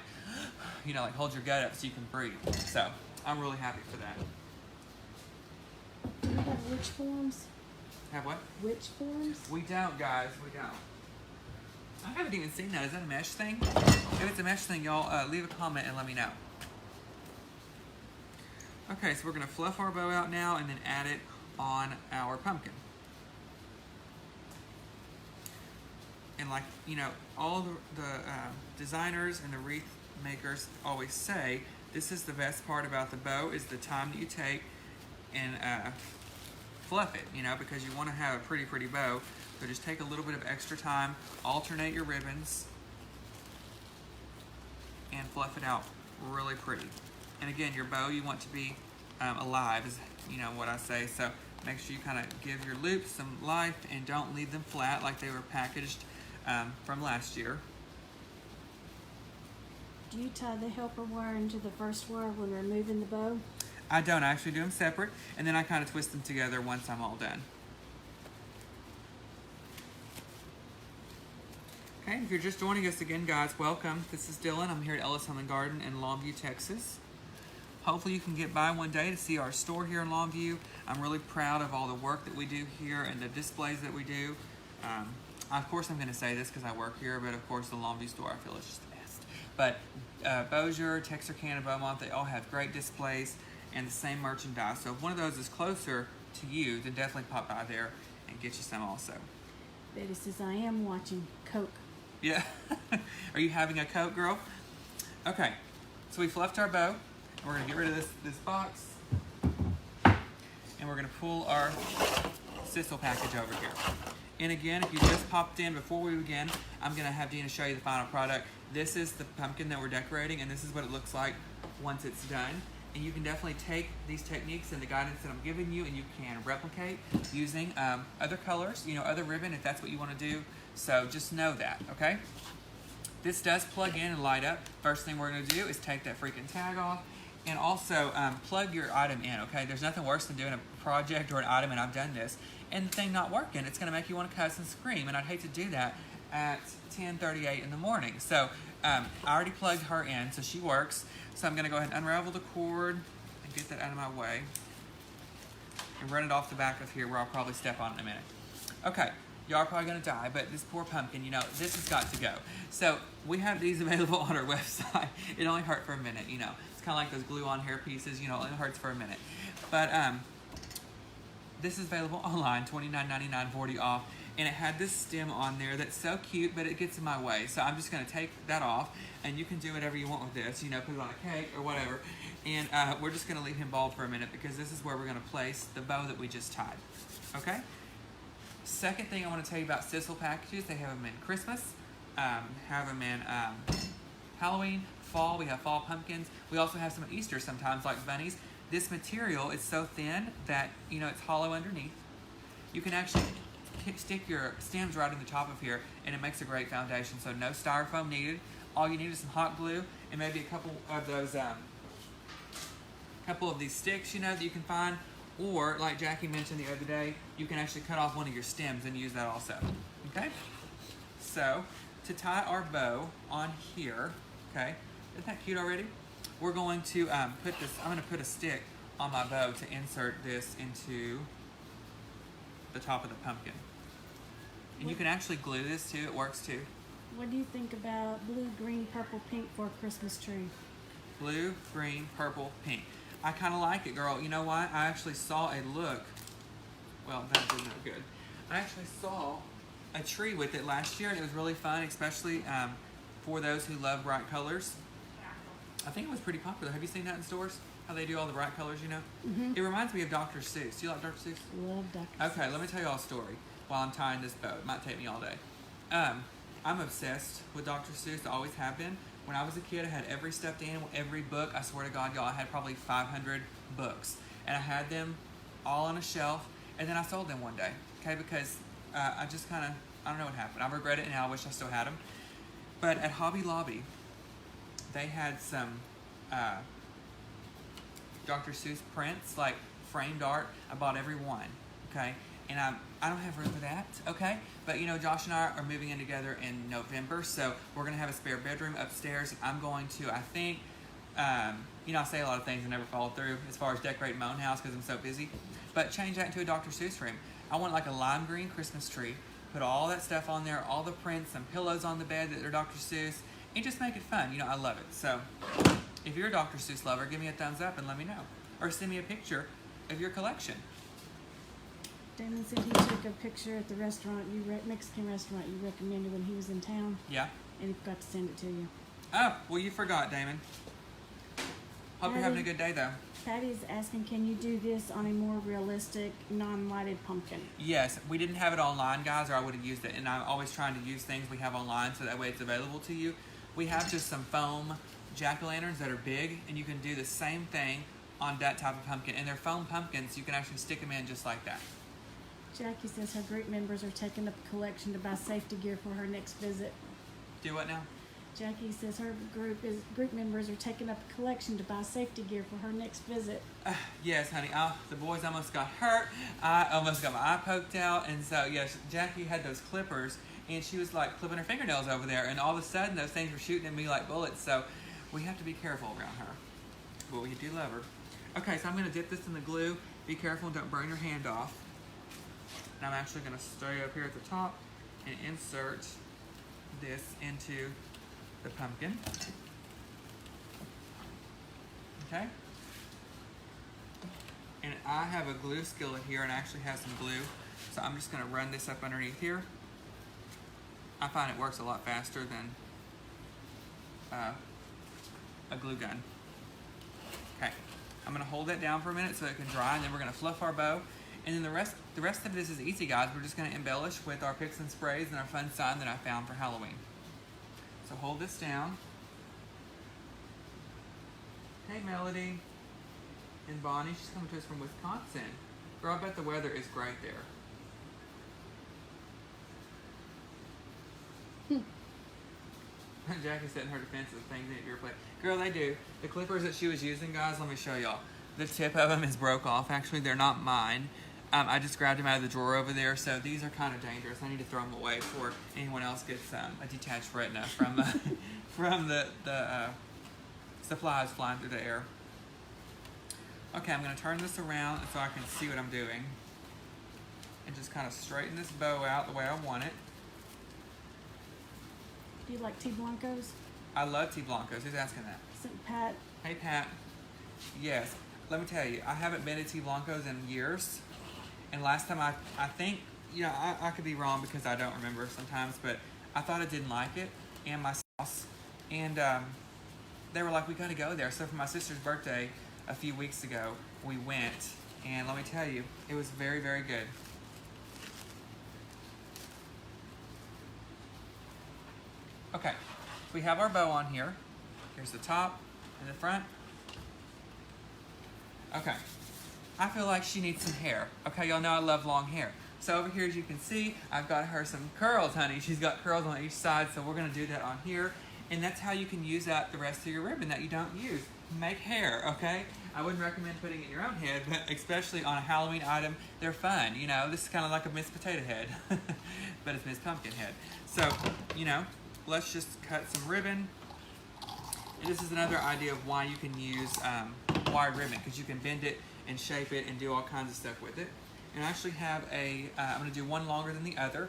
you know, like hold your gut up so you can breathe. So I'm really happy for that. Do you have witch forms? Have what? Witch forms? We don't, guys. We don't. I haven't even seen that. Is that a mesh thing? If it's a mesh thing, y'all leave a comment and let me know. Okay, so we're going to fluff our bow out now and then add it on our pumpkin. And like, you know, all the designers and the wreath makers always say, this is the best part about the bow is the time that you take and fluff it, you know, because you want to have a pretty, pretty bow. So just take a little bit of extra time, alternate your ribbons, and fluff it out really pretty. And again, your bow, you want to be alive, is, you know, what I say. So make sure you kind of give your loops some life and don't leave them flat like they were packaged from last year. Do you tie the helper wire into the first wire when removing the bow? I don't. I actually do them separate, and then I kind of twist them together once I'm all done. Okay, if you're just joining us again, guys, welcome. This is Dylan. I'm here at Ellis Home and Garden in Longview, Texas. Hopefully you can get by one day to see our store here in Longview. I'm really proud of all the work that we do here and the displays that we do. Of course, I'm going to say this because I work here, but of course the Longview store I feel is just the best. But Bossier, Texarkana, Beaumont, they all have great displays and the same merchandise. So if one of those is closer to you, then definitely pop by there and get you some also. Betty says, I am watching Coke. Yeah. Are you having a Coke, girl? Okay, so we fluffed our bow. We're going to get rid of this box. And we're going to pull our sisal package over here. And again, if you just popped in before we begin, I'm going to have Dina show you the final product. This is the pumpkin that we're decorating, and this is what it looks like once it's done. And you can definitely take these techniques and the guidance that I'm giving you, and you can replicate using other colors, you know, other ribbon if that's what you want to do. So just know that, okay? This does plug in and light up. First thing we're going to do is take that freaking tag off. And also plug your item in, okay? There's nothing worse than doing a project or an item, and I've done this, and the thing not working. It's gonna make you wanna cuss and scream, and I'd hate to do that at 10:38 in the morning. So I already plugged her in, so she works. So I'm gonna go ahead and unravel the cord and get that out of my way and run it off the back of here where I'll probably step on it in a minute. Okay, y'all are probably gonna die, but this poor pumpkin, you know, this has got to go. So we have these available on our website. It only hurt for a minute, you know. It's kind of like those glue-on hair pieces, you know, it hurts for a minute. But this is available online, $29.99, 40 off, and it had this stem on there that's so cute, but it gets in my way. So I'm just going to take that off, and you can do whatever you want with this, you know, put it on a cake or whatever. And we're just going to leave him bald for a minute because this is where we're going to place the bow that we just tied, okay? Second thing I want to tell you about sisal packages, they have them in Christmas, have them in Halloween, fall. We have fall pumpkins. We also have some at Easter sometimes, like bunnies. This material is so thin that, you know, it's hollow underneath. You can actually stick your stems right in the top of here, and it makes a great foundation. So no styrofoam needed. All you need is some hot glue and maybe a couple of those, couple of these sticks, you know, that you can find, Or, like Jackie mentioned the other day, you can actually cut off one of your stems and use that also. Okay? So, to tie our bow on here, okay, isn't that cute already? We're going to put this, I'm going to put a stick on my bow to insert this into the top of the pumpkin. And you can actually glue this too, it works too. What do you think about blue, green, purple, pink for a Christmas tree? Blue, green, purple, pink. I kind of like it, girl. You know why? I actually saw a look. Well, that didn't look good. I actually saw a tree with it last year, and it was really fun, especially for those who love bright colors. I think it was pretty popular. Have you seen that in stores? How they do all the bright colors, you know? Mm-hmm. It reminds me of Dr. Seuss. Do you like Dr. Seuss? Love Dr. Seuss. Okay, let me tell you all a story while I'm tying this bow. It might take me all day. I'm obsessed with Dr. Seuss. I always have been. When I was a kid, I had every stuffed animal, every book. I swear to God, y'all, I had probably 500 books. And I had them all on a shelf, and then I sold them one day, okay? Because I just kind of, I don't know what happened. I regret it now. I wish I still had them. But at Hobby Lobby, they had some Dr. Seuss prints, like framed art. I bought every one, okay? And I don't have room for that, okay? But you know, Josh and I are moving in together in November, so we're gonna have a spare bedroom upstairs. I'm going to, I think, you know, I say a lot of things and never follow through as far as decorating my own house because I'm so busy. But change that into a Dr. Seuss room. I want like a lime green Christmas tree, put all that stuff on there, all the prints, some pillows on the bed that are Dr. Seuss, and just make it fun. You know, I love it. So if you're a Dr. Seuss lover, give me a thumbs up and let me know. Or send me a picture of your collection. Damon said he took a picture at the restaurant, Mexican restaurant you recommended when he was in town. Yeah. And he forgot to send it to you. Oh, well, you forgot, Damon. Hope you're having a good day, though. Patty's asking, can you do this on a more realistic, non-lighted pumpkin? Yes, we didn't have it online, guys, or I would have used it. And I'm always trying to use things we have online so that way it's available to you. We have just some foam jack-o'-lanterns that are big, and you can do the same thing on that type of pumpkin. And they're foam pumpkins. You can actually stick them in just like that. Jackie says her group members are taking up a collection to buy safety gear for her next visit. Do what now? Jackie says her group members are taking up a collection to buy safety gear for her next visit. Yes, honey. The boys almost got hurt. I almost got my eye poked out. And so, yes, Jackie had those clippers, and she was like clipping her fingernails over there. And all of a sudden, those things were shooting at me like bullets. So we have to be careful around her. But we do love her. Okay, so I'm going to dip this in the glue. Be careful and don't burn your hand off. And I'm actually going to stay up here at the top and insert this into the pumpkin. Okay? And I have a glue skillet here and I actually have some glue. So I'm just going to run this up underneath here. I find it works a lot faster than a glue gun. Okay. I'm going to hold that down for a minute so it can dry, and then we're going to fluff our bow. And then the rest of this is easy, guys. We're just going to embellish with our picks and sprays and our fun sign that I found for Halloween. So hold this down. Hey, Melody. And Bonnie, she's coming to us from Wisconsin. Girl, I bet the weather is great there. Jackie said in her defense of things in your plate. Girl, they do. The clippers that she was using, guys, let me show y'all. The tip of them is broke off. Actually, they're not mine. I just grabbed them out of the drawer over there, so these are kind of dangerous. I need to throw them away before anyone else gets a detached retina from from the supplies flying through the air. Okay, I'm going to turn this around so I can see what I'm doing. And just kind of straighten this bow out the way I want it. Do you like T Blancos? I love T Blancos. Who's asking that? Pat. Hey, Pat. Yes. Let me tell you, I haven't been to T Blancos in years. And last time I think, you know, I could be wrong because I don't remember sometimes, but I thought I didn't like it and my sauce. And they were like, we got to go there. So for my sister's birthday a few weeks ago, we went. And let me tell you, it was very, very good. Okay, we have our bow on here. Here's the top and the front. Okay, I feel like she needs some hair. Okay, y'all know I love long hair. So over here, as you can see, I've got her some curls, honey. She's got curls on each side, so we're gonna do that on here. And that's how you can use out the rest of your ribbon that you don't use. make hair, okay? I wouldn't recommend putting it in your own head, but especially on a Halloween item, they're fun, you know? This is kind of like a Miss Potato Head, but it's Miss Pumpkin Head. So, you know, let's just cut some ribbon. And this is another idea of why you can use wire ribbon, because you can bend it and shape it and do all kinds of stuff with it. And I actually have I'm gonna do one longer than the other,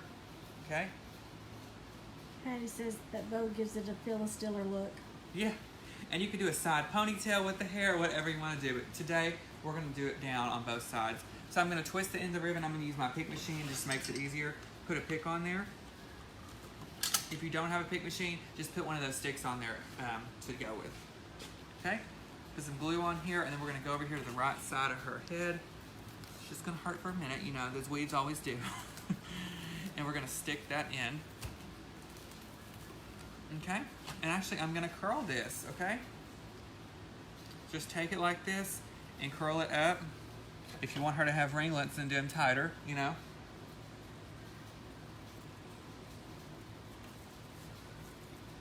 okay? Patty says that bow gives it a Philistiller look. Yeah. And you can do a side ponytail with the hair, whatever you want to do. But today, we're going to do it down on both sides. So I'm going to twist the end of the ribbon. I'm going to use my pick machine. Just makes it easier. Put a pick on there. If you don't have a pick machine, just put one of those sticks on there to go with. Okay? Put some glue on here, and then we're going to go over here to the right side of her head. It's just going to hurt for a minute. You know, those weaves always do. And we're going to stick that in. Okay, and actually I'm gonna curl this, okay? Just take it like this and curl it up. If you want her to have ringlets, then do them tighter, you know?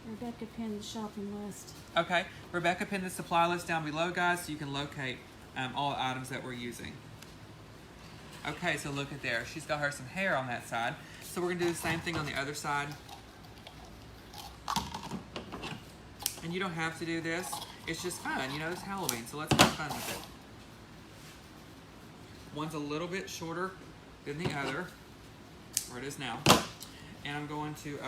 Rebecca pinned the shopping list. Okay, Rebecca pinned the supply list down below, guys, so you can locate all the items that we're using. Okay, so look at there. She's got her some hair on that side. So we're gonna do the same thing on the other side. And you don't have to do this. It's just fun, you know, it's Halloween, so let's have fun with it. One's a little bit shorter than the other, where it is now. And I'm going to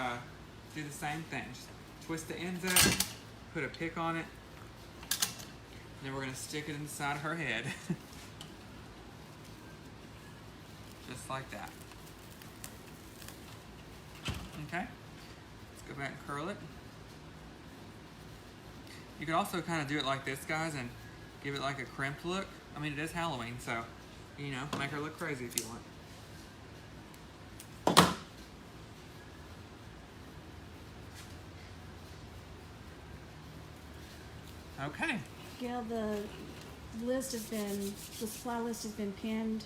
do the same thing. Just twist the ends up, put a pick on it, and then we're gonna stick it inside her head. Just like that. Okay, let's go back and curl it. You could also kind of do it like this, guys, and give it like a crimped look. I mean, it is Halloween, so, you know, make her look crazy if you want. Okay. Gail, the supply list has been pinned.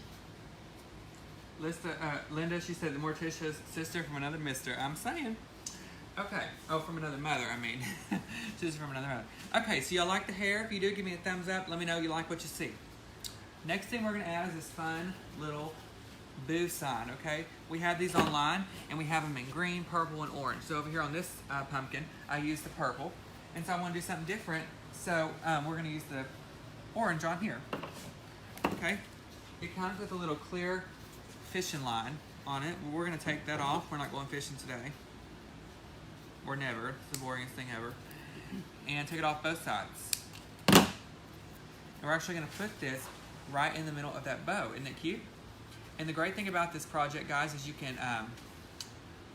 Linda, she said the Morticia's sister from another mister. I'm saying. Okay. Oh, from another mother, I mean. She's from another mother. Okay, so y'all like the hair? If you do, give me a thumbs up. Let me know you like what you see. Next thing we're going to add is this fun little boo sign, okay? We have these online, and we have them in green, purple, and orange. So over here on this pumpkin, I used the purple. And so I want to do something different. So we're going to use the orange on here. Okay? It comes with a little clear fishing line on it. We're going to take that off. We're not going fishing today. Or never. It's the boringest thing ever. And take it off both sides. And we're actually going to put this right in the middle of that bow. Isn't it cute? And the great thing about this project, guys, is you can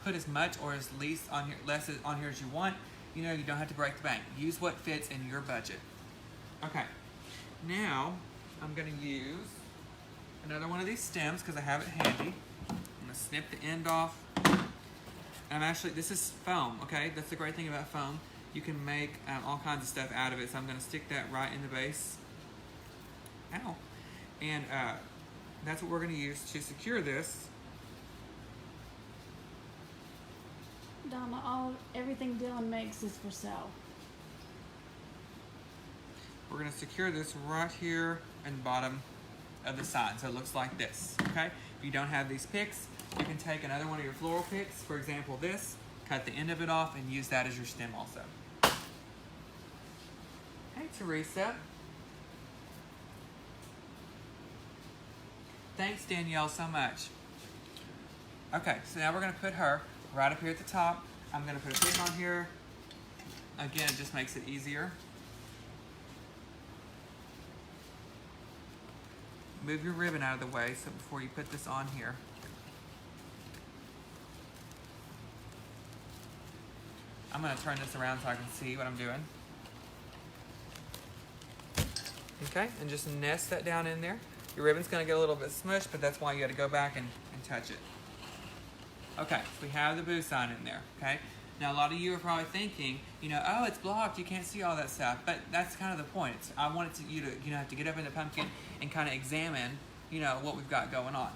put as much or as least on here, less on here as you want. You know, you don't have to break the bank. Use what fits in your budget. Okay. Now, I'm going to use another one of these stems because I have it handy. I'm going to snip the end off. And this is foam, okay? That's the great thing about foam. You can make all kinds of stuff out of it. So I'm going to stick that right in the base. Ow. And that's what we're going to use to secure this. Donna, everything Dylan makes is for sale. We're going to secure this right here in the bottom of the sign. So it looks like this, okay? If you don't have these picks, you can take another one of your floral picks, for example this, cut the end of it off, and use that as your stem also. Hey, Teresa. Thanks, Danielle, so much. Okay, so now we're going to put her right up here at the top. I'm going to put a pick on here. Again, it just makes it easier. Move your ribbon out of the way so before you put this on here. I'm going to turn this around so I can see what I'm doing. Okay, and just nest that down in there. Your ribbon's going to get a little bit smushed, but that's why you got to go back and touch it. Okay, so we have the boo sign in there, okay? Now, a lot of you are probably thinking, you know, oh, it's blocked, you can't see all that stuff, but that's kind of the point. I want you to have to get up in the pumpkin and kind of examine, you know, what we've got going on.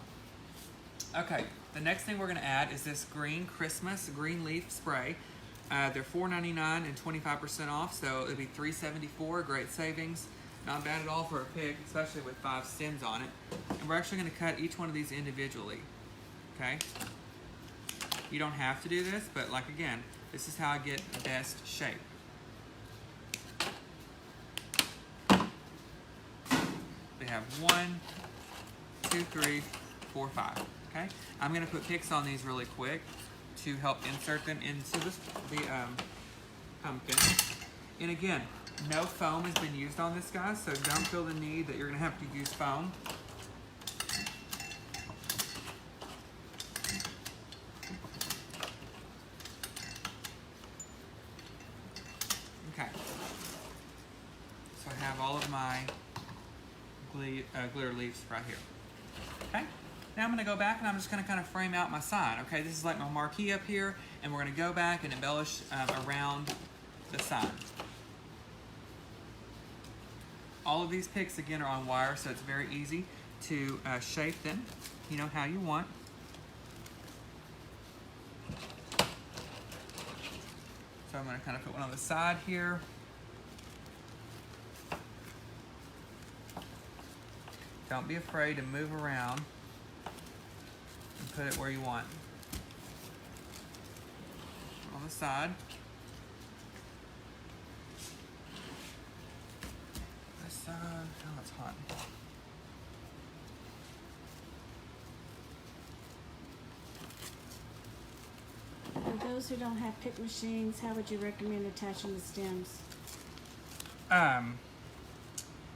Okay, the next thing we're going to add is this green Christmas green leaf spray. They're $4.99 and 25% off, so it'll be $3.74. Great savings. Not bad at all for a pick, especially with 5 stems on it. And we're actually going to cut each one of these individually. Okay? You don't have to do this, but like again, this is how I get the best shape. They have 1, 2, 3, 4, 5. Okay? I'm going to put picks on these really quick to help insert them into the pumpkin. And again, no foam has been used on this, guys, so don't feel the need that you're going to have to use foam. Okay. So I have all of my glitter leaves right here. Okay. Now I'm going to go back and I'm just going to kind of frame out my sign. Okay, this is like my marquee up here, and we're going to go back and embellish around the sign. All of these picks, again, are on wire, so it's very easy to shape them, you know, how you want. So I'm going to kind of put one on the side here. Don't be afraid to move around and put it where you want. On the side. This side, oh, it's hot. For those who don't have pick machines, how would you recommend attaching the stems?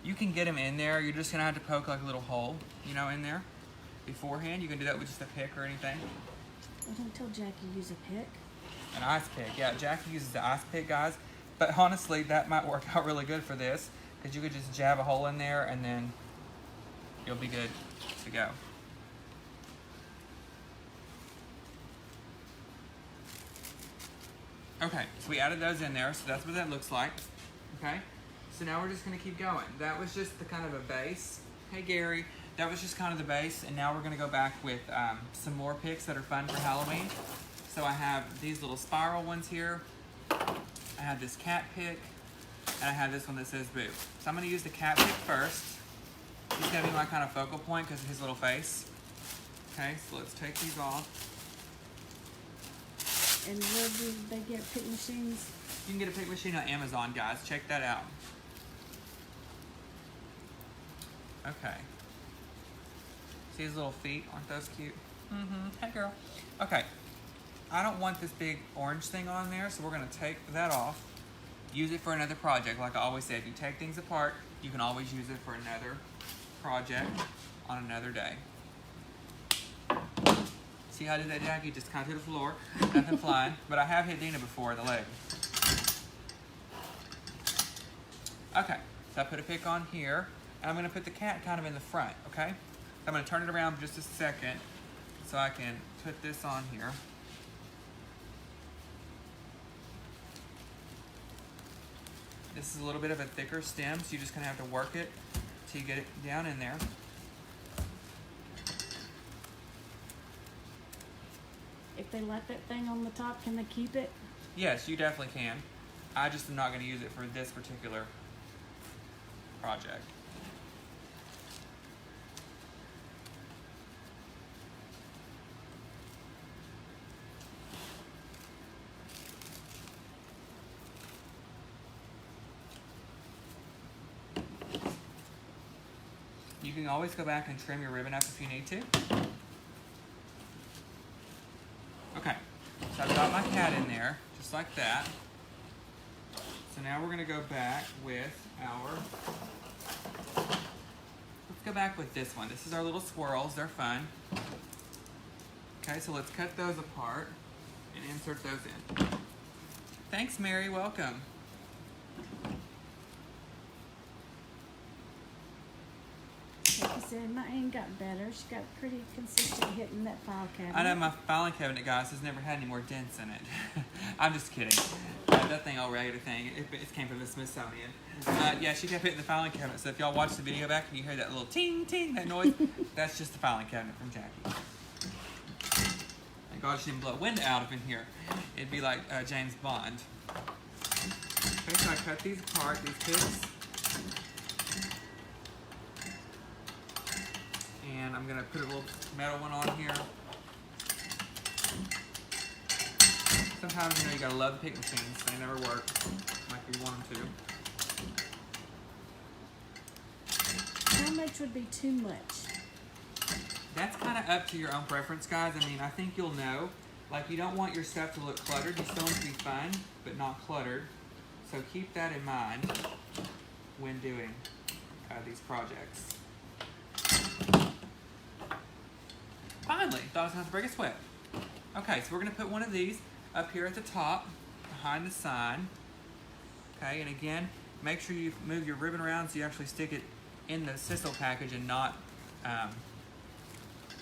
You can get them in there. You're just gonna have to poke like a little hole, you know, in there beforehand. You can do that with just a pick or anything. Well, don't tell Jackie use a pick. An ice pick, yeah. Jackie uses the ice pick, guys. But honestly, that might work out really good for this, because you could just jab a hole in there and then you'll be good to go. Okay, so we added those in there, so that's what that looks like. Okay, so now we're just gonna keep going. That was just the kind of a base. Hey Gary, that was just kind of the base, and now we're gonna go back with some more picks that are fun for Halloween. So I have these little spiral ones here. I have this cat pick, and I have this one that says boo. So I'm gonna use the cat pick first. He's gonna be my kind of focal point because of his little face. Okay, so let's take these off. And where do they get pick machines? You can get a pick machine on Amazon, guys. Check that out. Okay. See his little feet? Aren't those cute? Mm-hmm. Hey, girl. Okay. I don't want this big orange thing on there, so we're going to take that off. Use it for another project. Like I always say, if you take things apart, you can always use it for another project on another day. See how I did that, Jackie? Just kind of to the floor. Nothing flying. But I have hit Dina before in the leg. Okay, so I put a pick on here, and I'm going to put the cat kind of in the front, okay? I'm going to turn it around for just a second so I can put this on here. This is a little bit of a thicker stem, so you're just going to have to work it till you get it down in there. If they let that thing on the top, can they keep it? Yes, you definitely can. I just am not going to use it for this particular project. You can always go back and trim your ribbon up if you need to. Okay, so I've got my cat in there, just like that. So now we're going to go back with our, let's go back with this one. This is our little squirrels, they're fun. Okay, so let's cut those apart and insert those in. Thanks, Mary, welcome. Like I said, my aim got better. She got pretty consistent hitting that file cabinet. I know my filing cabinet, guys, has never had any more dents in it. I'm just kidding. That thing, old regular thing, it came from the Smithsonian. Yeah, she kept hitting the filing cabinet. So if y'all watch the video back and you hear that little ting, ting, that noise, that's just the filing cabinet from Jackie. Thank God she didn't blow wind out of in here. It'd be like James Bond. Okay, so I cut these apart, these picks. And I'm gonna put a little metal one on here. Sometimes, you know, you gotta love the pick machines. They never work like you want them to. How much would be too much? That's kind of up to your own preference, guys. I mean, I think you'll know. Like, you don't want your stuff to look cluttered. You still want it to be fun, but not cluttered. So keep that in mind when doing these projects. Finally, thought I was going to have to break a sweat. Okay, so we're going to put one of these up here at the top, behind the sign. Okay, and again, make sure you move your ribbon around so you actually stick it in the sisal package and not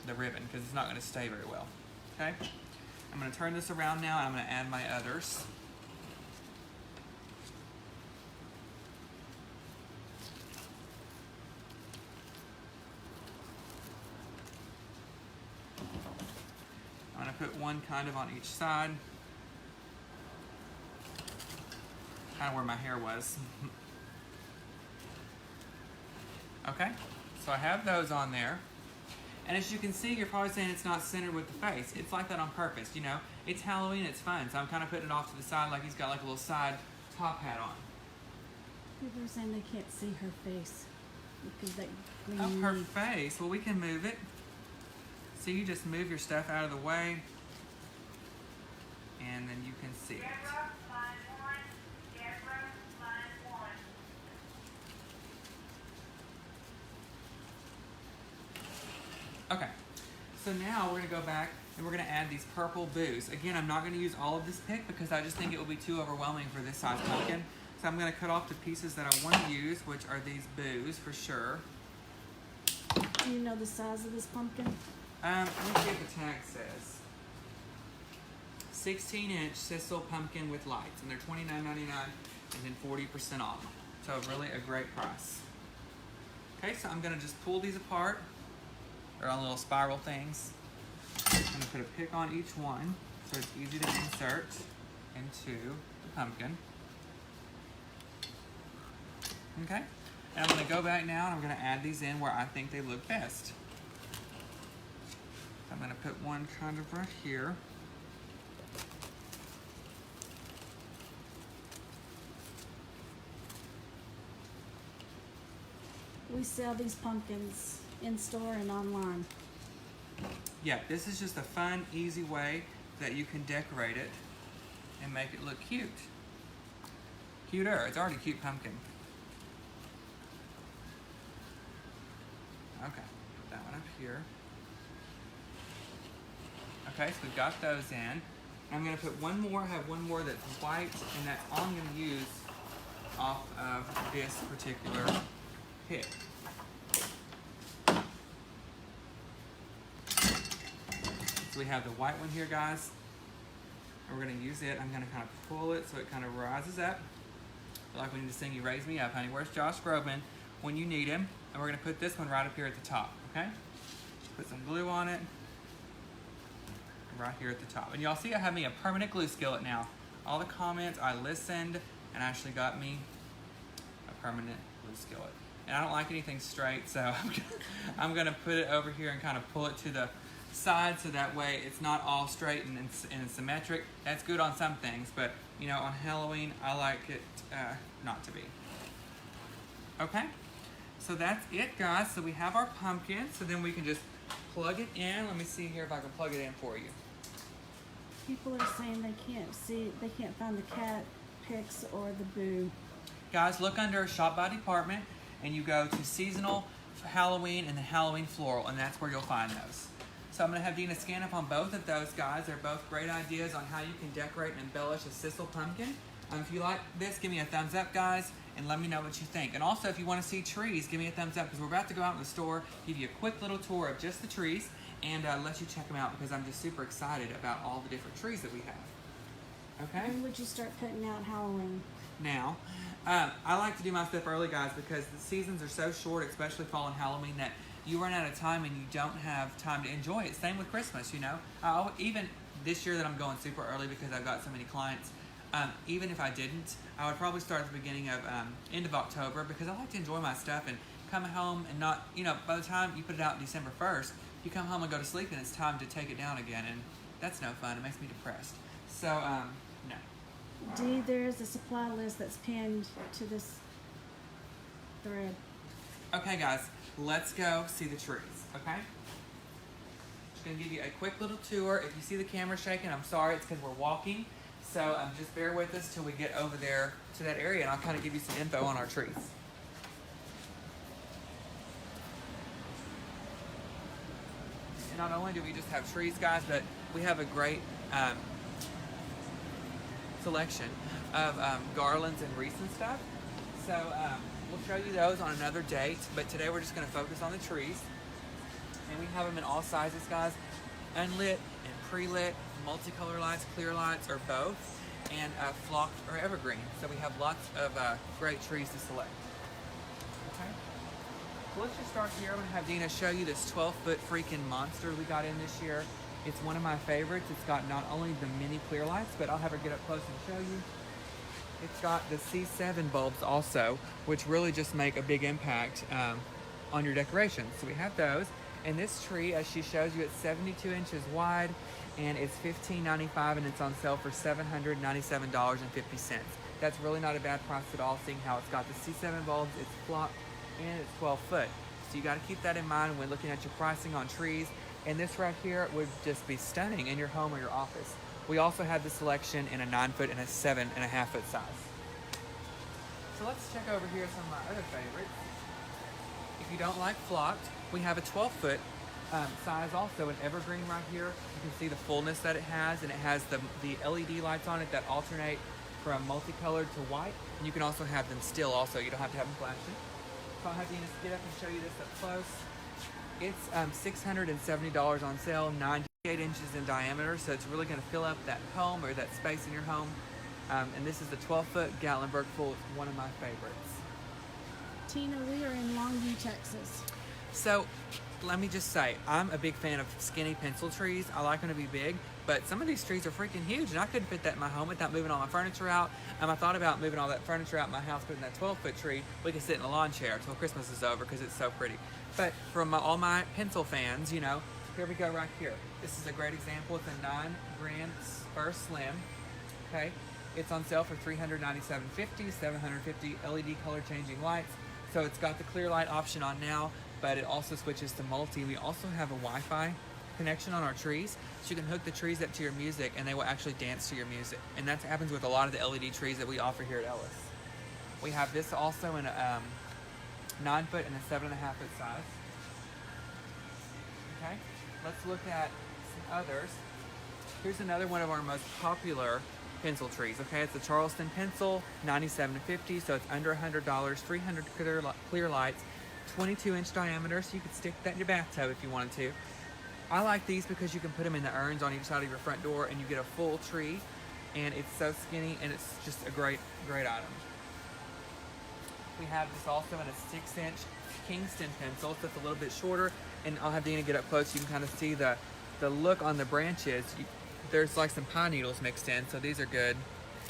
the ribbon, because it's not going to stay very well. Okay, I'm going to turn this around now and I'm going to add my others. I'm going to put one kind of on each side. Kind of where my hair was. Okay, so I have those on there. And as you can see, you're probably saying it's not centered with the face. It's like that on purpose, you know? It's Halloween, it's fun. So I'm kind of putting it off to the side like he's got like a little side top hat on. People are saying they can't see her face because that green Oh, her leaf. face. Well, we can move it. So you just move your stuff out of the way. And then you can see it. Okay, so now we're going to go back and we're going to add these purple boos. Again, I'm not going to use all of this pick because I just think it will be too overwhelming for this size pumpkin. So I'm going to cut off the pieces that I want to use, which are these boos for sure. Do you know the size of this pumpkin? Let me see what the tag says. 16-inch sisal pumpkin with lights, and they're $29.99 and then 40% off. So really a great price. Okay, so I'm going to just pull these apart. They're on little spiral things. I'm going to put a pick on each one so it's easy to insert into the pumpkin. Okay, and I'm going to go back now and I'm going to add these in where I think they look best. I'm going to put one kind of right here. We sell these pumpkins in store and online. Yeah, this is just a fun, easy way that you can decorate it and make it look cute. Cuter. It's already a cute pumpkin. Okay, put that one up here. Okay, so we've got those in. I'm going to put one more, have one more that's white, and that's all I'm going to use off of this particular pick. So we have the white one here, guys. And we're going to use it. I'm going to kind of pull it so it kind of rises up. Like when you sing You Raise Me Up, honey. Where's Josh Groban when you need him? And we're going to put this one right up here at the top, okay? Put some glue on it. Right here at the top. And y'all see I have me a permanent glue skillet now. All the comments, I listened and actually got me a permanent glue skillet. And I don't like anything straight, so I'm gonna put it over here and kind of pull it to the side so that way it's not all straight and symmetric. That's good on some things, but you know, on Halloween, I like it not to be. Okay, so that's it, guys. So we have our pumpkin, so then we can just plug it in. Let me see here if I can plug it in for you. People are saying they can't find the cat picks or the boo. Guys, look under Shop by Department and you go to Seasonal, Halloween, and the Halloween Floral, and that's where you'll find those. So I'm going to have Dina scan up on both of those, guys. They're both great ideas on how you can decorate and embellish a sisal pumpkin. If you like this, give me a thumbs up, guys, and let me know what you think. And also, if you want to see trees, give me a thumbs up, because we're about to go out in the store, give you a quick little tour of just the trees, and let you check them out, because I'm just super excited about all the different trees that we have. Okay? When would you start putting out Halloween? Now, I like to do my stuff early, guys, because the seasons are so short, especially fall and Halloween, that you run out of time and you don't have time to enjoy it. Same with Christmas, you know. Even this year that I'm going super early because I've got so many clients. Even if I didn't, I would probably start at the beginning of end of October because I like to enjoy my stuff and come home and not, by the time you put it out December 1st, you come home and go to sleep and it's time to take it down again, and that's no fun. It makes me depressed. So, no. D, there is a supply list that's pinned to this thread. Okay, guys, let's go see the trees, okay? Just gonna give you a quick little tour. If you see the camera shaking, I'm sorry, it's because we're walking. So just bear with us till we get over there to that area, and I'll kind of give you some info on our trees. And not only do we just have trees, guys, but we have a great selection of garlands and wreaths and stuff. So we'll show you those on another date, but today we're just going to focus on the trees. And we have them in all sizes, guys, unlit and pre-lit, multicolor lights, clear lights, or both, and flocked or evergreen. So we have lots of great trees to select. Okay. So let's just start here. I'm gonna have Dina show you this 12-foot freaking monster we got in this year. It's one of my favorites. It's got not only the mini clear lights, but I'll have her get up close and show you. It's got the C7 bulbs also, which really just make a big impact on your decorations. So we have those. And this tree, as she shows you, it's 72 inches wide, and it's $15.95, and it's on sale for $797.50. That's really not a bad price at all, seeing how it's got the C7 bulbs, it's flocked, and it's 12 foot. So you got to keep that in mind when looking at your pricing on trees. And this right here would just be stunning in your home or your office. We also have the selection in a 9-foot and a 7.5-foot size. So let's check over here some of my other favorites. If you don't like flocked, we have a 12-foot size also, an evergreen right here. You can see the fullness that it has, and it has the LED lights on it that alternate from multicolored to white. And you can also have them still also. You don't have to have them flashing. So I'll have Dina get up and show you this up close. It's $670 on sale, 98 inches in diameter, so it's really going to fill up that home or that space in your home. And this is the 12-foot Gatlinburg Full. It's one of my favorites. Tina, we are in Longview, Texas. So let me just say, I'm a big fan of skinny pencil trees. I like them to be big, but some of these trees are freaking huge, and I couldn't fit that in my home without moving all my furniture out. I thought about moving all that furniture out in my house, putting that 12-foot tree. We could sit in a lawn chair until Christmas is over because it's so pretty. But from all my pencil fans, here we go right here. This is a great example. It's a 9-grand Spur Slim. Okay, it's on sale for $397.50, 750 LED color changing lights. So it's got the clear light option on now, but it also switches to multi. We also have a Wi-Fi connection on our trees, so you can hook the trees up to your music and they will actually dance to your music. And that happens with a lot of the LED trees that we offer here at Ellis. We have this also in a 9-foot and a 7.5-foot size. Okay, let's look at some others. Here's another one of our most popular pencil trees. Okay, it's a Charleston pencil, $97.50, so it's under $100, 300 clear lights, 22-inch diameter, so you could stick that in your bathtub if you wanted to. I like these because you can put them in the urns on each side of your front door and you get a full tree, and it's so skinny and it's just a great item. We have this also in a 6-inch Kingston pencil, so it's a little bit shorter, and I'll have Dina get up close. You can kind of see the look on the branches. There's like some pine needles mixed in, so these are good.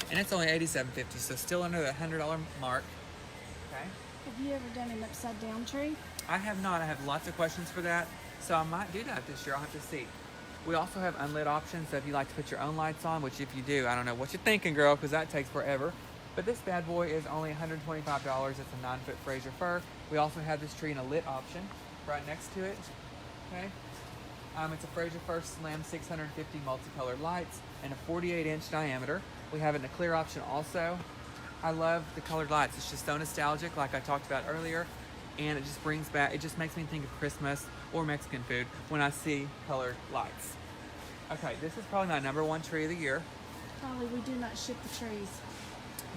And it's only $87.50, so still under the $100 mark. Okay. Have you ever done an upside down tree? I have not. I have lots of questions for that, so I might do that this year. I'll have to see. We also have unlit options, so if you like to put your own lights on, which if you do, I don't know what you're thinking, girl, because that takes forever. But this bad boy is only $125. It's a 9-foot Fraser fir. We also have this tree in a lit option right next to it. Okay. It's a Fraser Fir Slim 650 multicolored lights and a 48-inch diameter. We have it in a clear option also. I love the colored lights. It's just so nostalgic, like I talked about earlier, and it just brings back, it just makes me think of Christmas or Mexican food when I see colored lights. Okay, this is probably my #1 tree of the year. Holly, we do not ship the trees.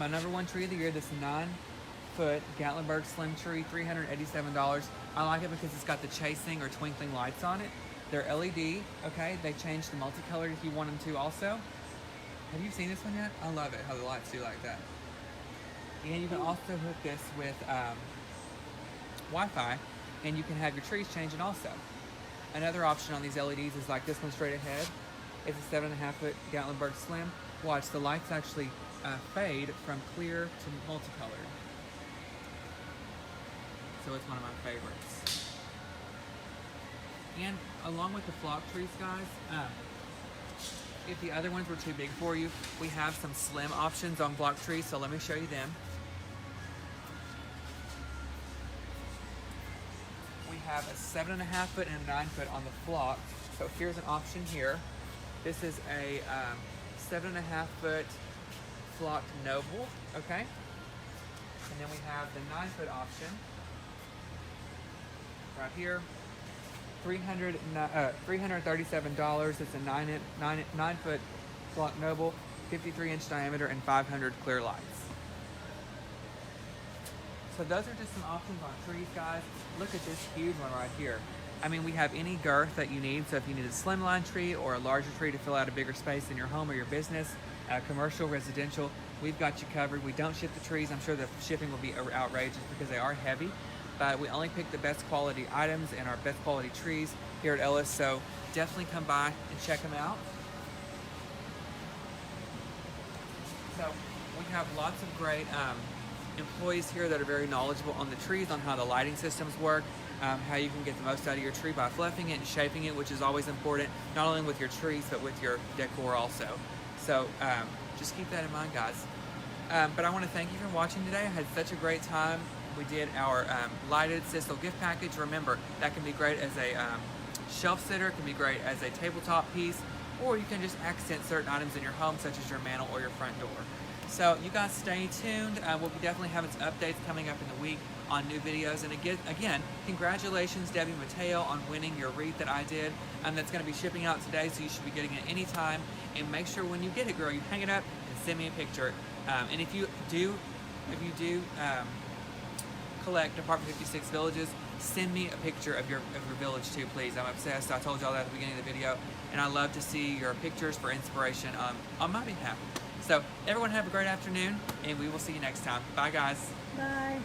My #1 tree of the year, this 9-foot Gatlinburg Slim tree, $387. I like it because it's got the chasing or twinkling lights on it. They're LED, okay? They change the multicolored if you want them to also. Have you seen this one yet? I love it, how the lights do like that. And you can also hook this with Wi-Fi, and you can have your trees changing also. Another option on these LEDs is like this one straight ahead. It's a 7.5 foot Gatlinburg Slim. Watch, the lights actually fade from clear to multicolored. So it's one of my favorites. And along with the flock trees, guys, if the other ones were too big for you, we have some slim options on block trees, so let me show you them. We have a 7.5 foot and a 9 foot on the flock. So here's an option here. This is a 7.5 foot flocked noble, okay? And then we have the 9 foot option right here. $337. It's a 9 foot flock noble, 53-inch diameter, and 500 clear lights. So those are just some options on trees, guys. Look at this huge one right here. I mean, we have any girth that you need. So if you need a slimline tree or a larger tree to fill out a bigger space in your home or your business, commercial, residential, we've got you covered. We don't ship the trees. I'm sure the shipping will be outrageous because they are heavy. But we only pick the best quality items and our best quality trees here at Ellis, so definitely come by and check them out. So we have lots of great employees here that are very knowledgeable on the trees, on how the lighting systems work, how you can get the most out of your tree by fluffing it and shaping it, which is always important, not only with your trees, but with your decor also. So just keep that in mind, guys. But I want to thank you for watching today. I had such a great time. We did our lighted Sisal gift package. Remember, that can be great as a shelf sitter, can be great as a tabletop piece, or you can just accent certain items in your home, such as your mantle or your front door. So you guys stay tuned. We'll be definitely having some updates coming up in the week on new videos. And again, congratulations, Debbie Mateo, on winning your wreath that I did. That's going to be shipping out today, so you should be getting it anytime. And make sure when you get it, girl, you hang it up and send me a picture. And if you do collect Apartment 56 villages, send me a picture of your village too, please. I'm obsessed. I told y'all that at the beginning of the video, and I love to see your pictures for inspiration on my behalf. So everyone have a great afternoon, and we will see you next time. Bye, guys. Bye.